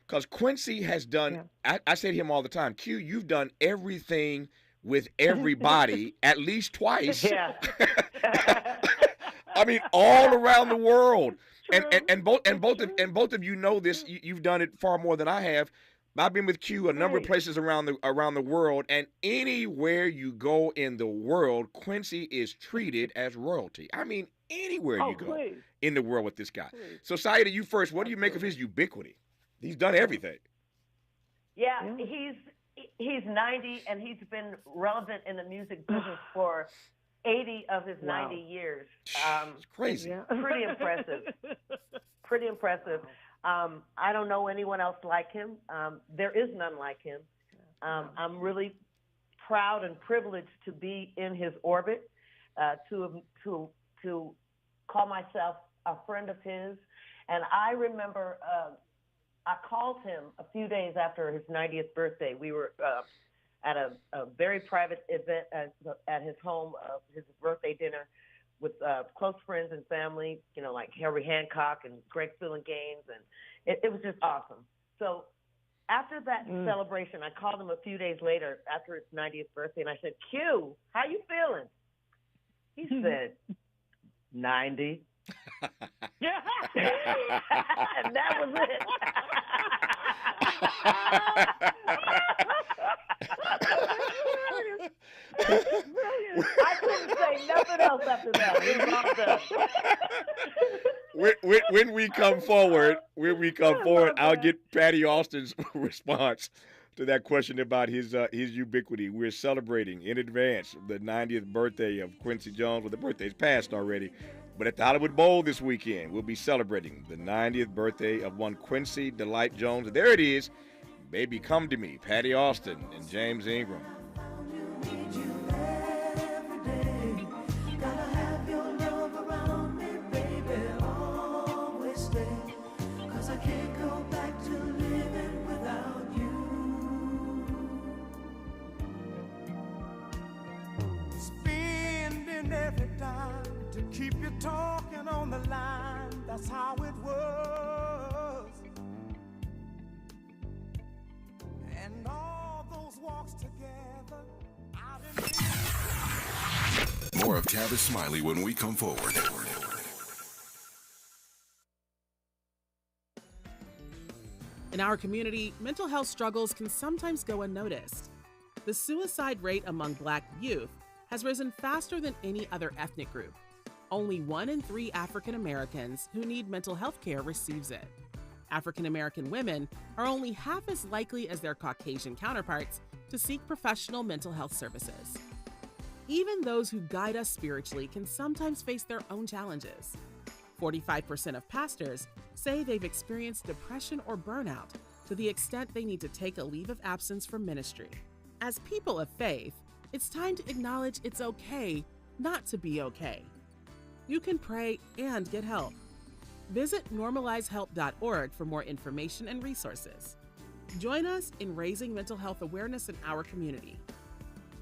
Speaker 3: Because Quincy has done, I say to him all the time, Q, you've done everything with everybody at least twice.
Speaker 5: Yeah.
Speaker 3: I mean, all around the world. And both of you know this. You've done it far more than I have. I've been with Q a number of places around the world, and anywhere you go in the world, Quincy is treated as royalty. I mean, anywhere you go in the world with this guy. So, Siedah, you first. What do you make of his ubiquity? He's done everything.
Speaker 5: Yeah, he's 90, and he's been relevant in the music business for 80 of his 90 years.
Speaker 3: It's crazy.
Speaker 5: Pretty impressive. Pretty impressive. I don't know anyone else like him. There is none like him. I'm really proud and privileged to be in his orbit, to call myself a friend of his. And I remember I called him a few days after his 90th birthday. We were at a very private event at his home, his birthday dinner, with close friends and family, like Harry Hancock and Greg Gaines, and it was just awesome. So after that celebration, I called him a few days later after his 90th birthday, and I said, Q, how you feeling? He said, 90. And that was it. I couldn't say nothing else after that. It was all done.
Speaker 3: When we come forward, I'll get Patti Austin's response to that question about his ubiquity. We're celebrating in advance the 90th birthday of Quincy Jones. Well, the birthday's passed already, but at the Hollywood Bowl this weekend, we'll be celebrating the 90th birthday of one Quincy Delight Jones. There it is, Baby Come to Me, Patti Austin and James Ingram.
Speaker 2: To keep you talking on the line, that's how it was. And all those walks together out in
Speaker 1: More of Tavis Smiley when we come forward.
Speaker 20: In our community, mental health struggles can sometimes go unnoticed. The suicide rate among Black youth has risen faster than any other ethnic group. Only 1 in 3 African Americans who need mental health care receives it. African American women are only half as likely as their Caucasian counterparts to seek professional mental health services. Even those who guide us spiritually can sometimes face their own challenges. 45% of pastors say they've experienced depression or burnout to the extent they need to take a leave of absence from ministry. As people of faith, it's time to acknowledge it's okay not to be okay. You can pray and get help. Visit normalizehelp.org for more information and resources. Join us in raising mental health awareness in our community.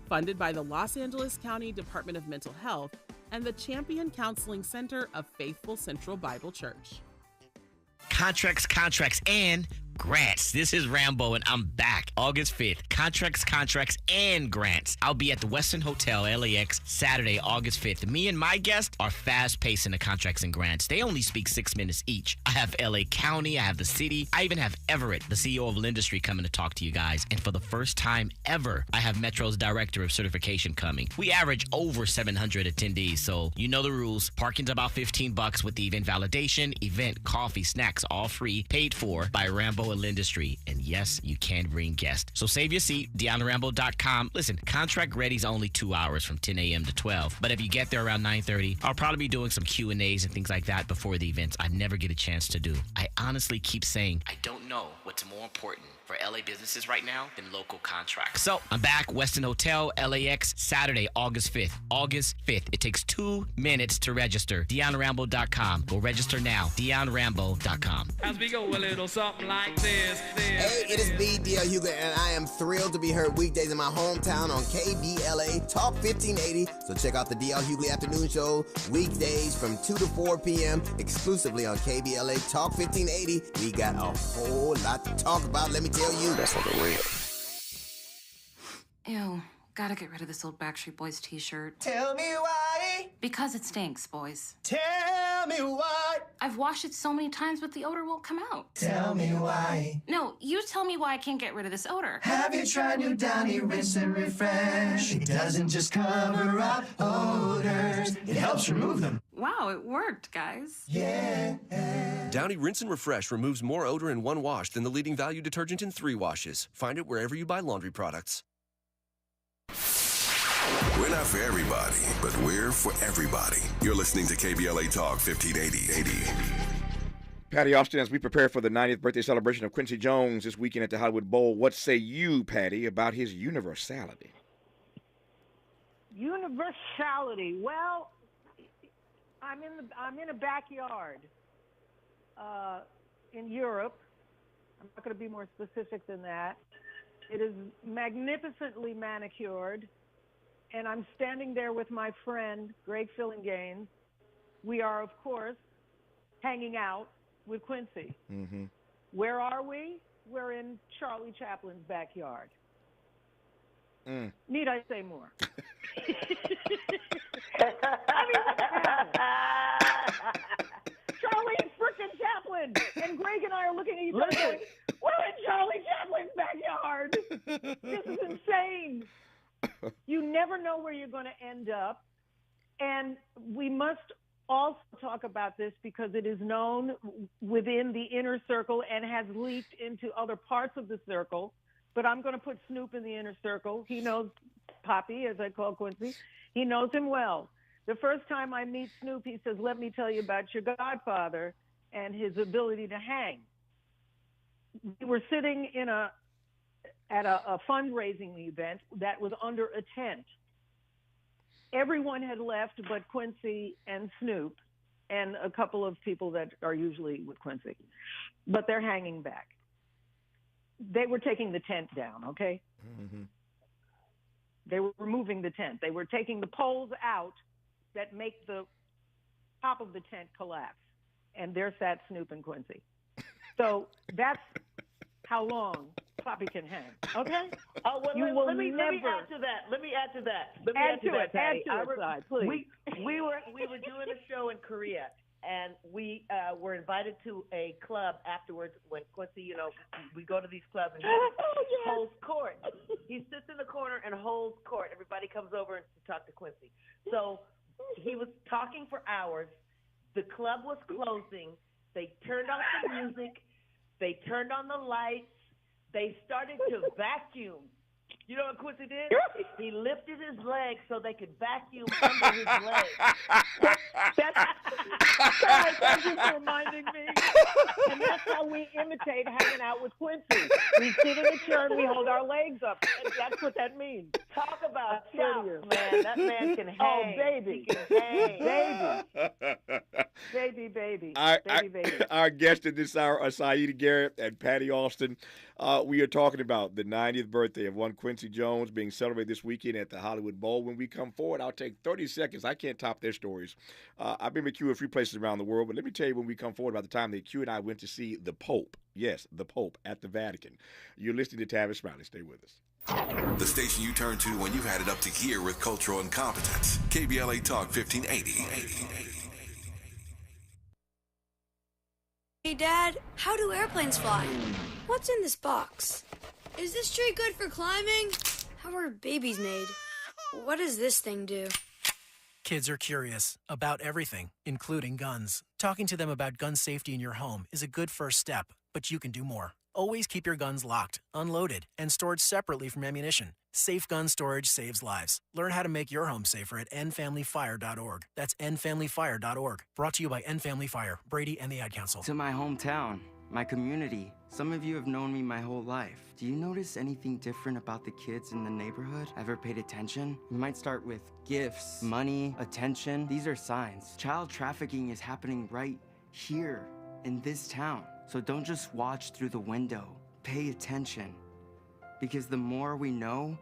Speaker 20: Funded by the Los Angeles County Department of Mental Health and the Champion Counseling Center of Faithful Central Bible Church.
Speaker 21: Contracts, and grants. This is Rambo, and I'm back August 5th. Contracts, and grants. I'll be at the Westin Hotel, LAX, Saturday, August 5th. Me and my guest are fast-paced in the contracts and grants. They only speak 6 minutes each. I have LA County, I have the city. I even have Everett, the CEO of Lindustry, coming to talk to you guys. And for the first time ever, I have Metro's Director of Certification coming. We average over 700 attendees, so you know the rules. Parking's about $15 with the event validation, event, coffee, snacks, all free, paid for by Rambo and Lindustry. And yes, you can bring guests. So save your seat, DeonRambo.com. Listen, contract ready's only 2 hours from 10 a.m. to 12. But if you get there around 9:30, I'll probably be doing some Q&As and things like that before the events I never get a chance to do. I honestly keep saying, I don't know what's more important for LA businesses right now than local contracts. So I'm back, Westin Hotel, LAX, Saturday, August 5th. August 5th. It takes 2 minutes to register. DeonRambo.com. Go register now. DeonRambo.com.
Speaker 22: As we go a little something like this.
Speaker 23: Hey, it is me, D.L. Hughley, and I am thrilled to be heard weekdays in my hometown on KBLA Talk 1580. So check out the D.L. Hughley Afternoon Show weekdays from 2 to 4 p.m. exclusively on KBLA Talk 1580. We got a whole lot to talk about, let me tell you.
Speaker 24: That's on the way.
Speaker 25: Ew, gotta get rid of this old Backstreet Boys t-shirt.
Speaker 23: Tell me why.
Speaker 25: Because it stinks, boys.
Speaker 23: Tell me why.
Speaker 25: I've washed it so many times, but the odor won't come out.
Speaker 2: Tell me why.
Speaker 25: No, you tell me why I can't get rid of this odor.
Speaker 2: Have you tried new Downy Rinse and Refresh? It doesn't just cover up odors, it helps remove them.
Speaker 25: Wow, it worked, guys.
Speaker 2: Yeah.
Speaker 6: Downy Rinse and Refresh removes more odor in 1 wash than the leading value detergent in 3 washes. Find it wherever you buy laundry products.
Speaker 1: We're not for everybody, but we're for everybody. You're listening to KBLA Talk 1580.
Speaker 3: Patti Austin, as we prepare for the 90th birthday celebration of Quincy Jones this weekend at the Hollywood Bowl, what say you, Patti, about his universality?
Speaker 4: Universality. Well, I'm in a backyard in Europe. I'm not going to be more specific than that. It is magnificently manicured, and I'm standing there with my friend Greg Fillinganes. We are, of course, hanging out with Quincy.
Speaker 3: Mm-hmm.
Speaker 4: Where are we? We're in Charlie Chaplin's backyard. Need I say more? Charlie and frickin' Chaplin, and Greg and I are looking at each other going, we're in Charlie Chaplin's backyard. This is insane. You never know where you're going to end up. And we must also talk about this because it is known within the inner circle and has leaked into other parts of the circle. But I'm going to put Snoop in the inner circle. He knows Poppy, as I call Quincy. He knows him well. The first time I meet Snoop, he says, let me tell you about your godfather and his ability to hang. We were sitting at a fundraising event that was under a tent. Everyone had left but Quincy and Snoop and a couple of people that are usually with Quincy. But they're hanging back. They were taking the tent down, okay?
Speaker 3: Mm-hmm.
Speaker 4: They were removing the tent. They were taking the poles out that make the top of the tent collapse. And there sat Snoop and Quincy. So that's how long Poppy can hang, okay?
Speaker 5: Oh, well, let me add to that. Add to it, Patty. Please. We were doing a show in Korea, and we were invited to a club afterwards when Quincy, we go to these clubs and he holds court. He sits in the corner and holds court. Everybody comes over to talk to Quincy. So he was talking for hours. The club was closing. They turned off the music. They turned on the lights. They started to vacuum. You know what Quincy did? He lifted his legs so they could vacuum under his legs.
Speaker 4: Sorry, thank you for reminding me. And that's how we imitate hanging out with Quincy. We sit in a chair and we hold our legs up. That's what that means.
Speaker 5: Talk about chops, man. That man can hang. Oh, baby. He can hang.
Speaker 4: Baby.
Speaker 3: Our guests in this hour are Siedah Garrett and Patti Austin. We are talking about the 90th birthday of one Quincy Jones being celebrated this weekend at the Hollywood Bowl. When we come forward, I'll take 30 seconds. I can't top their stories. I've been with Q a few places around the world, but let me tell you when we come forward about the time that Q and I went to see the Pope. Yes, the Pope at the Vatican. You're listening to Tavis Smiley. Stay with us.
Speaker 1: The station you turn to when you've had it up to gear with cultural incompetence. KBLA Talk 1580.
Speaker 7: Hey, Dad, how do airplanes fly? What's in this box? Is this tree good for climbing? How are babies made? What does this thing do?
Speaker 8: Kids are curious about everything, including guns. Talking to them about gun safety in your home is a good first step, but you can do more. Always keep your guns locked, unloaded, and stored separately from ammunition. Safe gun storage saves lives. Learn how to make your home safer at endfamilyfire.org. That's endfamilyfire.org. Brought to you by End Family Fire, Brady, and the Ad Council.
Speaker 9: To my hometown, my community. Some of you have known me my whole life. Do you notice anything different about the kids in the neighborhood? Ever paid attention? You might start with gifts, money, attention. These are signs. Child trafficking is happening right here in this town. So don't just watch through the window. Pay attention. Because the more we know,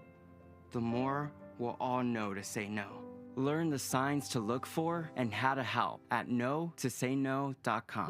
Speaker 9: the more we'll all know to say no. Learn the signs to look for and how to help at no2sayno.com.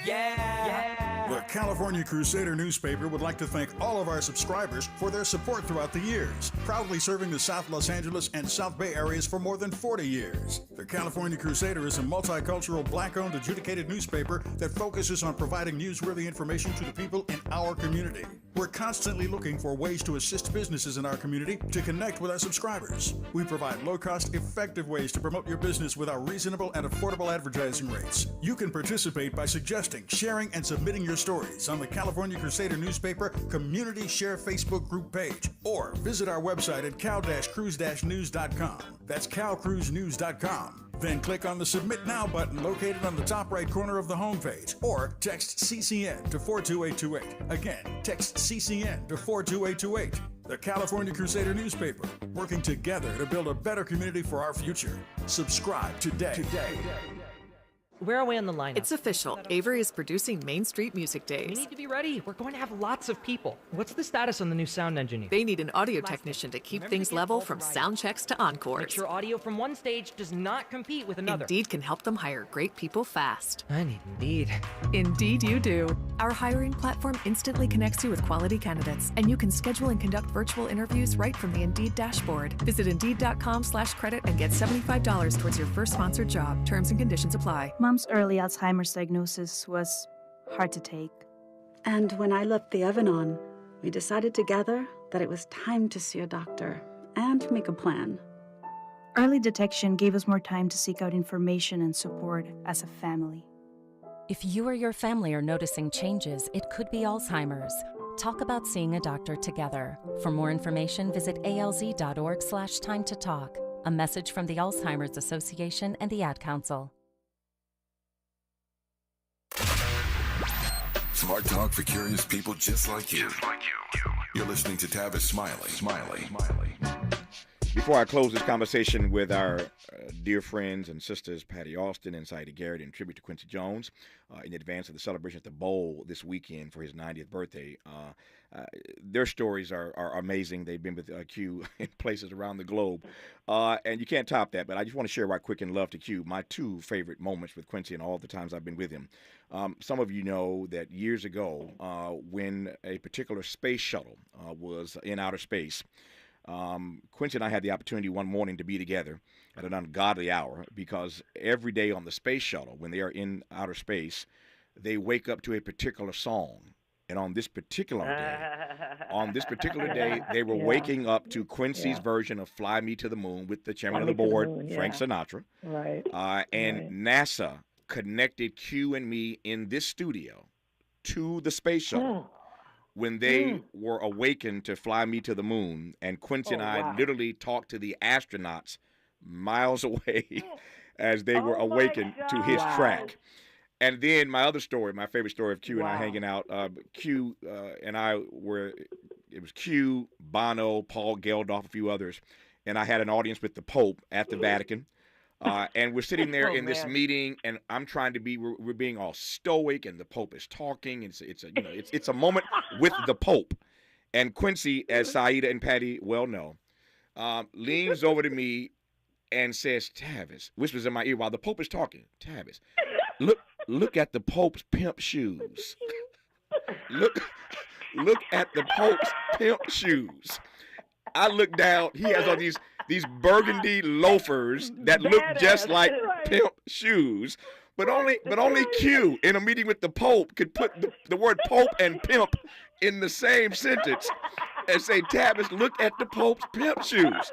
Speaker 2: Yeah.
Speaker 1: What
Speaker 10: California Crusader newspaper would like to thank all of our subscribers for their support throughout the years, proudly serving the South Los Angeles and South Bay areas for more than 40 years. The California Crusader is a multicultural, black-owned, adjudicated newspaper that focuses on providing newsworthy information to the people in our community. We're constantly looking for ways to assist businesses in our community to connect with our subscribers. We provide low-cost, effective ways to promote your business with our reasonable and affordable advertising rates. You can participate by suggesting, sharing, and submitting your stories on the California Crusader newspaper Community Share Facebook group page, or visit our website at cal-cruise-news.com. That's calcruisenews.com. Then click on the Submit Now button located on the top right corner of the homepage, or text CCN to 42828. Again, text CCN to 42828. The California Crusader newspaper, working together to build a better community for our future. Subscribe today.
Speaker 11: Where are we on the lineup?
Speaker 12: It's official. Avery is producing Main Street Music Days.
Speaker 11: We need to be ready. We're going to have lots of people. What's the status on the new sound engineer?
Speaker 12: They need an audio technician to keep things level from sound checks to encores.
Speaker 11: Make sure audio from one stage does not compete with another.
Speaker 12: Indeed can help them hire great people fast.
Speaker 11: I need Indeed.
Speaker 12: Indeed you do. Our hiring platform instantly connects you with quality candidates, and you can schedule and conduct virtual interviews right from the Indeed dashboard. Visit Indeed.com/credit and get $75 towards your first sponsored job. Terms and conditions apply.
Speaker 13: Mom's early Alzheimer's diagnosis was hard to take.
Speaker 24: And when I left the oven on, we decided together that it was time to see a doctor and make a plan.
Speaker 13: Early detection gave us more time to seek out information and support as a family.
Speaker 26: If you or your family are noticing changes, it could be Alzheimer's. Talk about seeing a doctor together. For more information, visit alz.org/time to talk. A message from the Alzheimer's Association and the Ad Council.
Speaker 1: Smart talk for curious people just like you. You're listening to Tavis Smiley.
Speaker 3: Before I close this conversation with our dear friends and sisters, Patti Austin and Siedah Garrett, in tribute to Quincy Jones, in advance of the celebration at the Bowl this weekend for his 90th birthday, their stories are amazing. They've been with Q in places around the globe, and you can't top that. But I just want to share right quick in love to Q my two favorite moments with Quincy and all the times I've been with him. Some of you know that years ago, when a particular space shuttle was in outer space, Quincy and I had the opportunity one morning to be together at an ungodly hour, because every day on the space shuttle, when they are in outer space, they wake up to a particular song. And on this particular day, they were waking up to Quincy's version of Fly Me to the Moon with the chairman of the board, Frank Sinatra.
Speaker 4: Right.
Speaker 3: And NASA connected Q and me in this studio to the space shuttle when they were awakened to Fly Me to the Moon. And Quincy and I literally talked to the astronauts miles away as they were awakened to his track. And then my other story, my favorite story of Q and I hanging out, Q and I were, it was Q, Bono, Paul Geldof, a few others, and I had an audience with the Pope at the Vatican. And we're sitting there in this meeting, and I'm trying to be, we're being all stoic, and the Pope is talking. It's a moment with the Pope. And Quincy, as Siedah and Patti well know, leans over to me and says, Tavis, whispers in my ear while the Pope is talking, Tavis, look at the Pope's pimp shoes. Look at the Pope's pimp shoes. I look down. He has all these burgundy loafers that look just like pimp shoes, but only Q in a meeting with the Pope could put the word Pope and pimp in the same sentence and say, Tavis, look at the Pope's pimp shoes.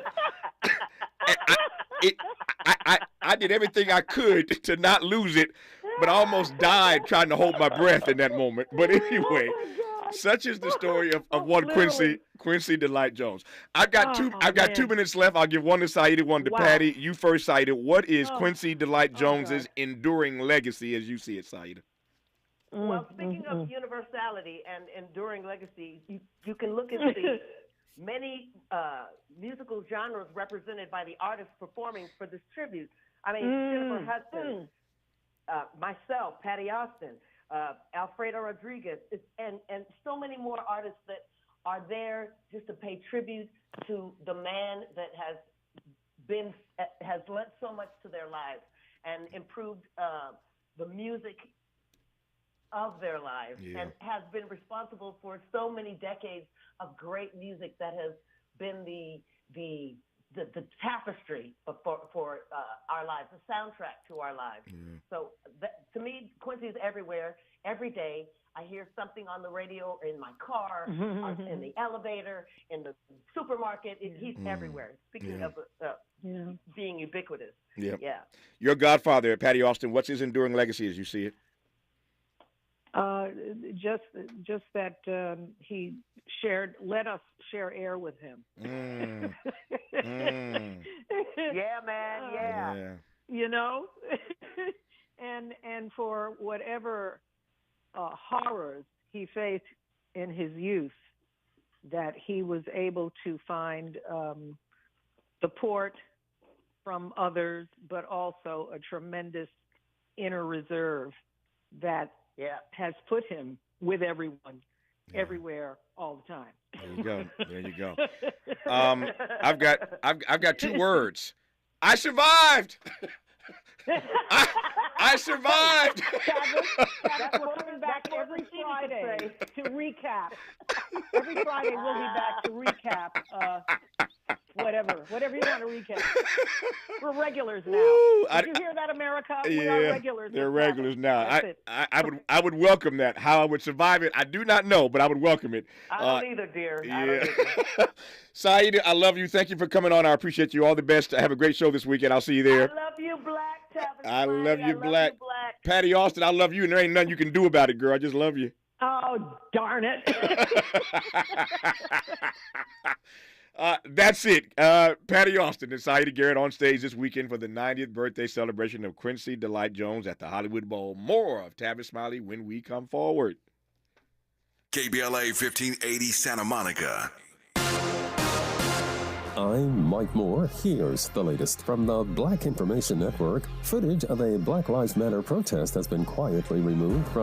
Speaker 3: I did everything I could to not lose it, but I almost died trying to hold my breath in that moment. But anyway, such is the story of one Quincy Delight Jones. I've got 2 minutes left. I'll give one to Siedah, one to Patti. You first, Siedah. What is Quincy Delight Jones's enduring legacy as you see it, Siedah?
Speaker 5: Well, speaking of universality and enduring legacy, you can look at the many musical genres represented by the artists performing for this tribute. I mean, Jennifer Hudson, myself, Patti Austin, Alfredo Rodriguez, and so many more artists that are there just to pay tribute to the man that has lent so much to their lives and improved the music of their lives
Speaker 3: Yeah.
Speaker 5: and has been responsible for so many decades of great music that has been the tapestry for our lives, the soundtrack to our lives.
Speaker 3: Yeah.
Speaker 5: So to me, Quincy is everywhere. Every day I hear something on the radio, in my car, in the elevator, in the supermarket. He's everywhere. Speaking of being ubiquitous.
Speaker 3: Yeah.
Speaker 5: Yeah.
Speaker 3: Your godfather, Patti Austin, what's his enduring legacy as you see it?
Speaker 4: Just that he let us share air with him.
Speaker 5: Yeah, man. Yeah.
Speaker 4: You know, and for whatever horrors he faced in his youth, that he was able to find support from others, but also a tremendous inner reserve that has put him with everyone, everywhere, all the time.
Speaker 3: There you go. There you go. I've got 2 words. I survived. I survived.
Speaker 4: Tavis, we're coming back every Friday to recap. Every Friday we'll be back to recap. Whatever you want to recap. We're regulars now. Did you hear that, America? We are regulars.
Speaker 3: They're regulars now.
Speaker 4: That's
Speaker 3: I would welcome that. How I would survive it, I do not know, but I would welcome it.
Speaker 5: I don't either, dear.
Speaker 3: Yeah.
Speaker 5: I don't either.
Speaker 3: Siedah, I love you. Thank you for coming on. I appreciate you. All the best. Have a great show this weekend. I'll see you there.
Speaker 5: I love you, Black Tavis.
Speaker 3: I love you, Black. Patti Austin, I love you, and there ain't nothing you can do about it, girl. I just love you.
Speaker 4: Oh, darn it.
Speaker 3: That's it. Patti Austin and Siedah Garrett on stage this weekend for the 90th birthday celebration of Quincy Delight Jones at the Hollywood Bowl. More of Tavis Smiley when we come forward.
Speaker 1: KBLA 1580 Santa Monica.
Speaker 14: I'm Mike Moore. Here's the latest from the Black Information Network. Footage of a Black Lives Matter protest has been quietly removed from